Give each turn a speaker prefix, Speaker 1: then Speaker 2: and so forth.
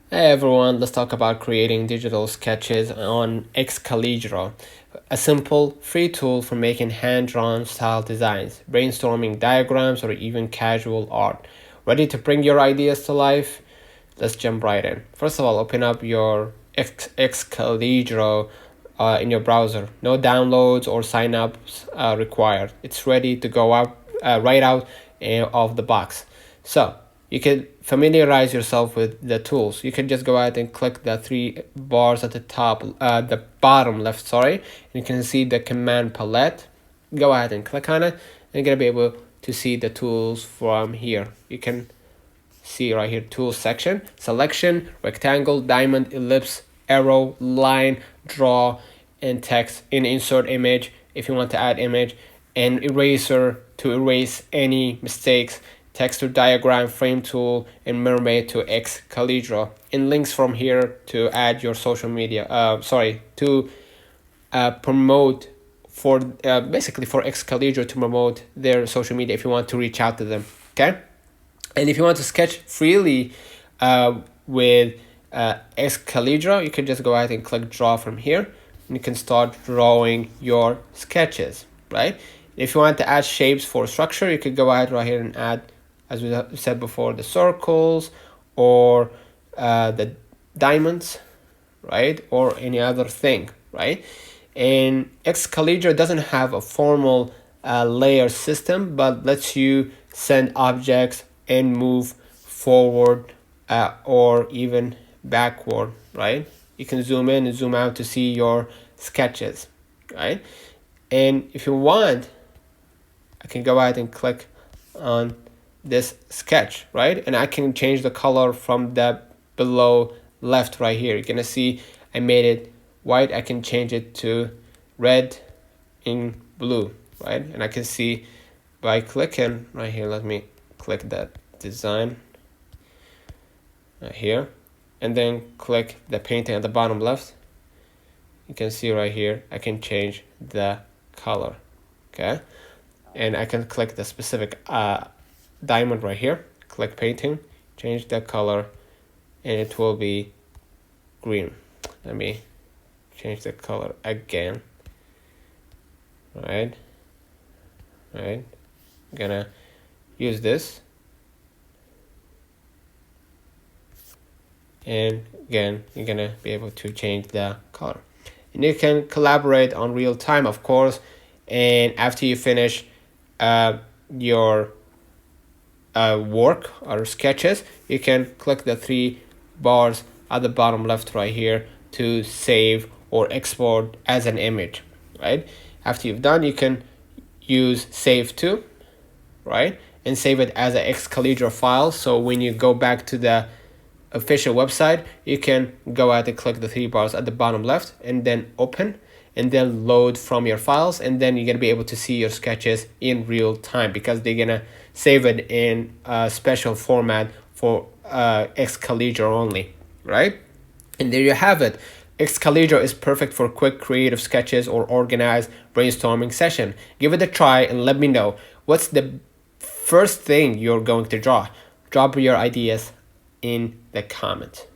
Speaker 1: Hey everyone, let's talk about creating digital sketches on Excalidraw, a simple, free tool for making hand-drawn style designs, brainstorming diagrams, or even casual art. Ready to bring your ideas to life? Let's jump right in. First of all, open up your Excalidraw in your browser. No downloads or sign-ups required. It's ready to go up right out of the box. So you can familiarize yourself with the tools. You can just go ahead and click the three bars at the top, the bottom left, sorry, and you can see the command palette. Go ahead and click on it, and you're gonna be able to see the tools from here. You can see right here, tools section, selection, rectangle, diamond, ellipse, arrow, line, draw, and text, and insert image if you want to add image, and eraser to erase any mistakes, texture diagram, frame tool, and mermaid to Excalidraw, and links from here to add your social media. To promote for basically for Excalidraw to promote their social media if you want to reach out to them. Okay, and if you want to sketch freely with Excalidraw, you can just go ahead and click draw from here, and you can start drawing your sketches. Right. If you want to add shapes for structure, you could go ahead right here and add, as we said before, the circles or the diamonds, right? Or any other thing, right? And Excalidraw doesn't have a formal layer system, but lets you send objects and move forward or even backward, right? You can zoom in and zoom out to see your sketches, right? And if you want, I can go ahead and click on this sketch, right? And I can change the color from the below left right here. You're gonna see I made it white. I can change it to red and blue, right? And I can see by clicking right here, let me click that design right here, and then click the painting at the bottom left. You can see right here, I can change the color, okay? And I can click the specific diamond right here, click painting, change the color, and it will be green. Let me change the color again. Right, I'm gonna use this, and again you're gonna be able to change the color, and you can collaborate on real time, of course. And after you finish your work or sketches, you can click the three bars at the bottom left right here to save or export as an image, right? After you've done, you can use save to, right? And save it as an Excalidraw file. So when you go back to the official website, you can go ahead and click the three bars at the bottom left and then open, and then load from your files, and then you're gonna be able to see your sketches in real time because they're gonna save it in a special format for Excalidraw only, right? And there you have it. Excalidraw is perfect for quick creative sketches or organized brainstorming session. Give it a try and let me know what's the first thing you're going to draw. Drop your ideas in the comment.